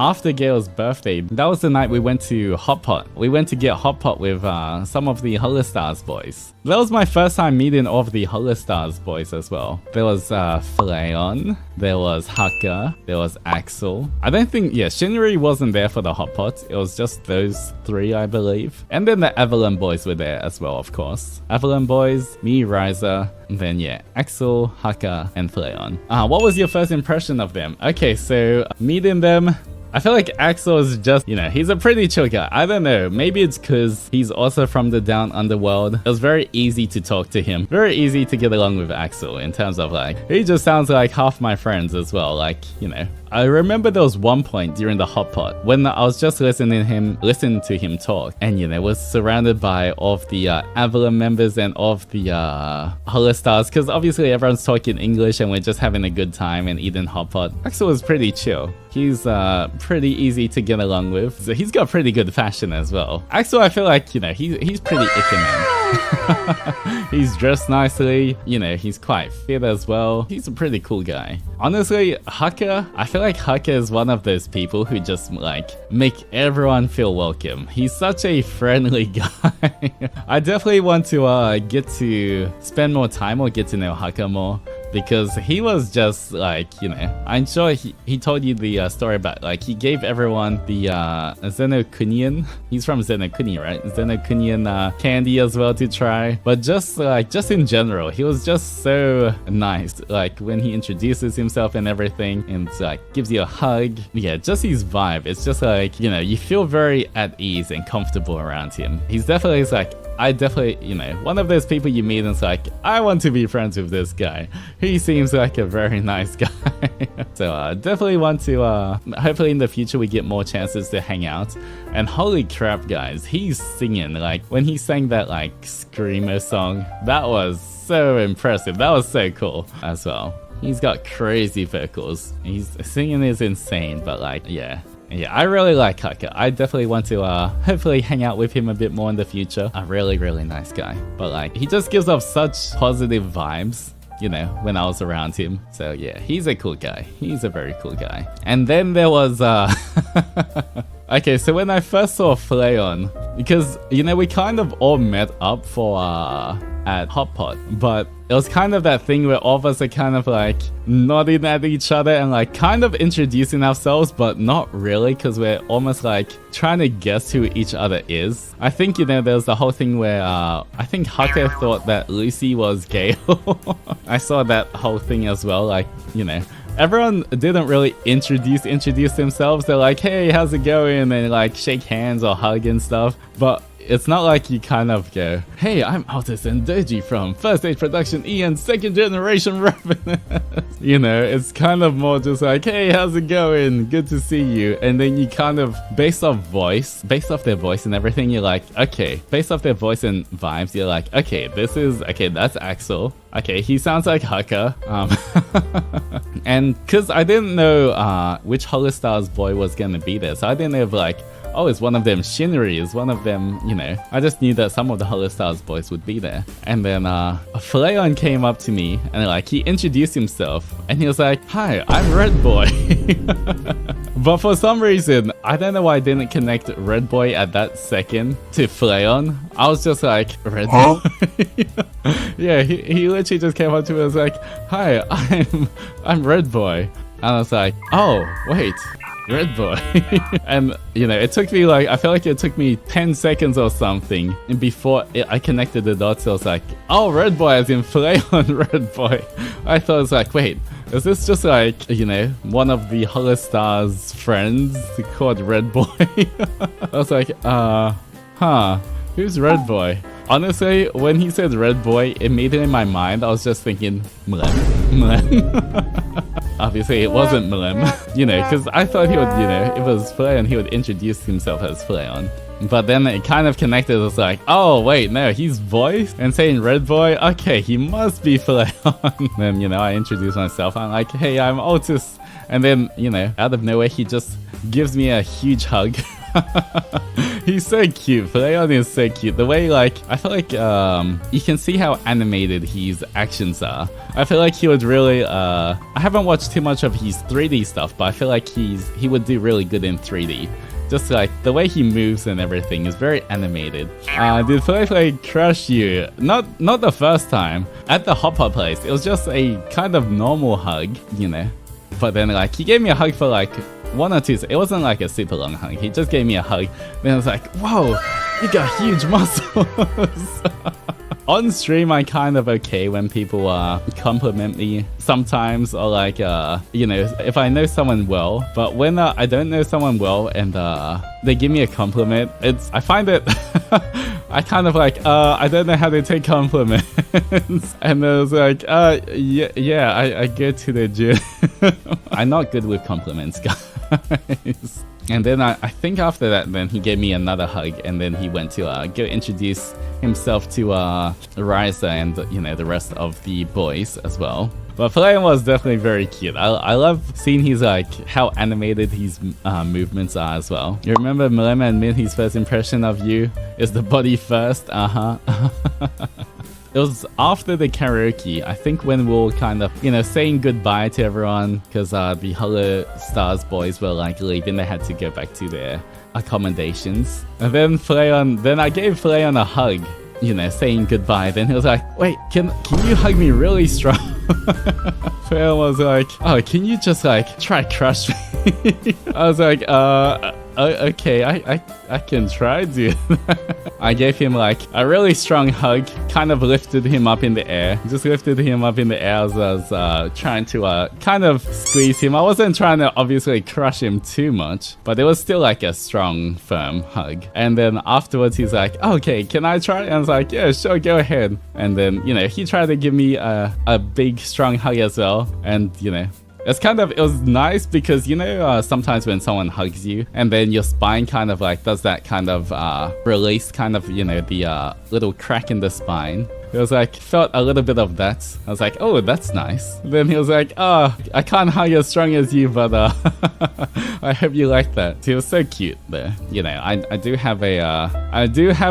after Gale's birthday, that was the night we went to Hot Pot. We went to get Hot Pot with some of the Holostar's boys. That was my first time meeting all of the Holostar's boys as well. There was Flayon, there was Hakka, there was Axel. I don't think, yeah, Shinri wasn't there for the Hot Pot. It was just those three, I believe. And then the Evelyn boys were there as well, of course. Evelyn boys, me, Riza, and then yeah, Axel, Hakka, and Flayon. What was your first impression of them? Okay, so meeting them, I feel like Axel is just, you know, he's a pretty chill guy. I don't know, maybe it's because he's also from the down underworld. It was very easy to talk to him. Very easy to get along with Axel in terms of like, he just sounds like half my friends as well. Like, you know, I remember there was one point during the Hot Pot when I was just listening to him talk, and you know, was surrounded by all of the Avalon members and all of the Holostars, because obviously everyone's talking English and we're just having a good time and eating Hot Pot. Axel was pretty chill. He's pretty easy to get along with. So he's got pretty good fashion as well. Axel, I feel like, you know, he's pretty icky man. He's dressed nicely, you know, he's quite fit as well. He's a pretty cool guy. Honestly, Hakka, I feel like Hakka is one of those people who just like make everyone feel welcome. He's such a friendly guy. I definitely want to get to spend more time or get to know Hakka more, because he was just like, you know, I'm sure he told you the story about like he gave everyone the Zenokunian. He's from Zenokuni, right? Zenokunian candy as well to try. But just in general, he was just so nice. Like when he introduces himself and everything, and like gives you a hug. Yeah, just his vibe. It's just like, you know, you feel very at ease and comfortable around him. He's definitely like, I definitely, you know, one of those people you meet and it's like, I want to be friends with this guy. He seems like a very nice guy. So definitely want to, hopefully in the future we get more chances to hang out. And holy crap, guys, he's singing. Like when he sang that like screamer song, that was so impressive. That was so cool as well. He's got crazy vocals. He's singing is insane, but like, yeah. Yeah, I really like Hakka. I definitely want to hopefully hang out with him a bit more in the future. A really, really nice guy. But like, he just gives off such positive vibes, you know, when I was around him. So yeah, he's a cool guy. He's a very cool guy. And then there was okay, so when I first saw Flayon, because, you know, we kind of all met up for at Hot Pot, but it was kind of that thing where all of us are kind of like nodding at each other and like kind of introducing ourselves, but not really, because we're almost like trying to guess who each other is. I think, you know, there's the whole thing where I think Hakka thought that Lucy was Gale. I saw that whole thing as well, like, you know, everyone didn't really introduce themselves. They're like, hey, how's it going? And like shake hands or hug and stuff. But it's not like you kind of go, hey, I'm Altus and Doji from First Age Production E and Second Generation Revenant. You know, it's kind of more just like, hey, how's it going? Good to see you. And then you kind of, based off their voice and everything, you're like, okay, based off their voice and vibes, you're like, okay, that's Axel. Okay, he sounds like Hakka. And because I didn't know which Holostar's boy was gonna be there, so I didn't know if like, oh, is one of them Shinri? Is one of them, you know, I just knew that some of the Holostar's boys would be there. And then Flayon came up to me and like he introduced himself and he was like, hi, I'm Red Boy. But for some reason, I don't know why I didn't connect Red Boy at that second to Flayon. I was just like, Red Boy? Yeah, he literally just came up to me and was like, hi, I'm Red Boy. And I was like, oh, wait. Red Boy. And you know, it took me like, I feel like it took me 10 seconds or something, and before I connected the dots, I was like, oh, Red Boy as in Flayon Red Boy. I thought it was like, wait, is this just like, you know, one of the Holostar's friends called Red Boy? I was like, who's Red Boy? Honestly, when he said Red Boy, immediately in my mind, I was just thinking, Mlem. Obviously, it wasn't Mlem, you know, because I thought he would, you know, if it was Flayon, he would introduce himself as Flayon. But then it kind of connected. It was like, oh, wait, no, he's voiced and saying Red Boy. Okay, he must be Flayon. Then, you know, I introduce myself. I'm like, hey, I'm Altus. And then, you know, out of nowhere, he just gives me a huge hug. He's so cute. Flayon is so cute. The way, like, I feel like you can see how animated his actions are. I feel like he would really I haven't watched too much of his 3D stuff, but I feel like he would do really good in 3D. Just like the way he moves and everything is very animated. Did Flay crush you? Not the first time. At the hot pot place, it was just a kind of normal hug, you know. But then like he gave me a hug for like 1 or 2 seconds. It wasn't like a super long hug. He just gave me a hug. Then I was like, whoa, you got huge muscles. On stream, I'm kind of okay when people compliment me sometimes, or like, you know, if I know someone well. But when I don't know someone well and they give me a compliment, I find it, I kind of like, I don't know how to take compliments. And I was like, yeah, I go to the gym. I'm not good with compliments, guys. And then I think after that, then he gave me another hug, and then he went to go introduce himself to Ryza and, you know, the rest of the boys as well. But Flayon was definitely very cute. I love seeing his, like, how animated his movements are as well. You remember Milema admit his first impression of you is the body first? It was after the karaoke, I think, when we were kind of, you know, saying goodbye to everyone, because the Holostar's boys were like leaving. They had to go back to their accommodations. And then I gave Flayon a hug, you know, saying goodbye. Then he was like, wait, can you hug me really strong? Flayon was like, oh, can you just like try crush me? I was like, okay, I can try, dude. I gave him like a really strong hug, kind of lifted him up in the air. Just lifted him up in the air as I was trying to kind of squeeze him. I wasn't trying to obviously crush him too much, but it was still like a strong, firm hug. And then afterwards he's like, okay, can I try? And I was like, yeah, sure, go ahead. And then, you know, he tried to give me a big, strong hug as well. And, you know, it was nice because, you know, sometimes when someone hugs you and then your spine kind of like does that kind of release, kind of, you know, the little crack in the spine. It was like, felt a little bit of that. I was like, oh, that's nice. Then he was like, oh, I can't hug as strong as you, but I hope you like that. He was so cute there. You know, I do have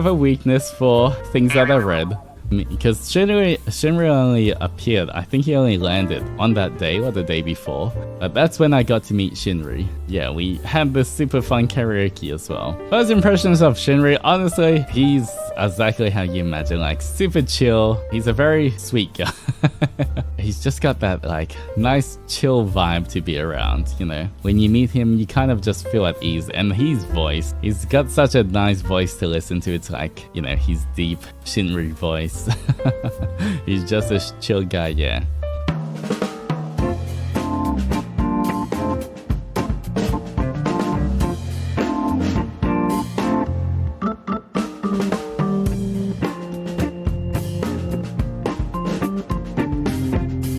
a weakness for things that are red. Because Shinri only appeared, I think he only landed on that day or the day before. But that's when I got to meet Shinri. Yeah, we had this super fun karaoke as well. First impressions of Shinri, honestly, he's exactly how you imagine, like super chill. He's a very sweet guy. He's just got that like nice chill vibe to be around, you know. When you meet him, you kind of just feel at ease. And his voice, he's got such a nice voice to listen to. It's like, you know, his deep Shinri voice. He's just a chill guy, yeah.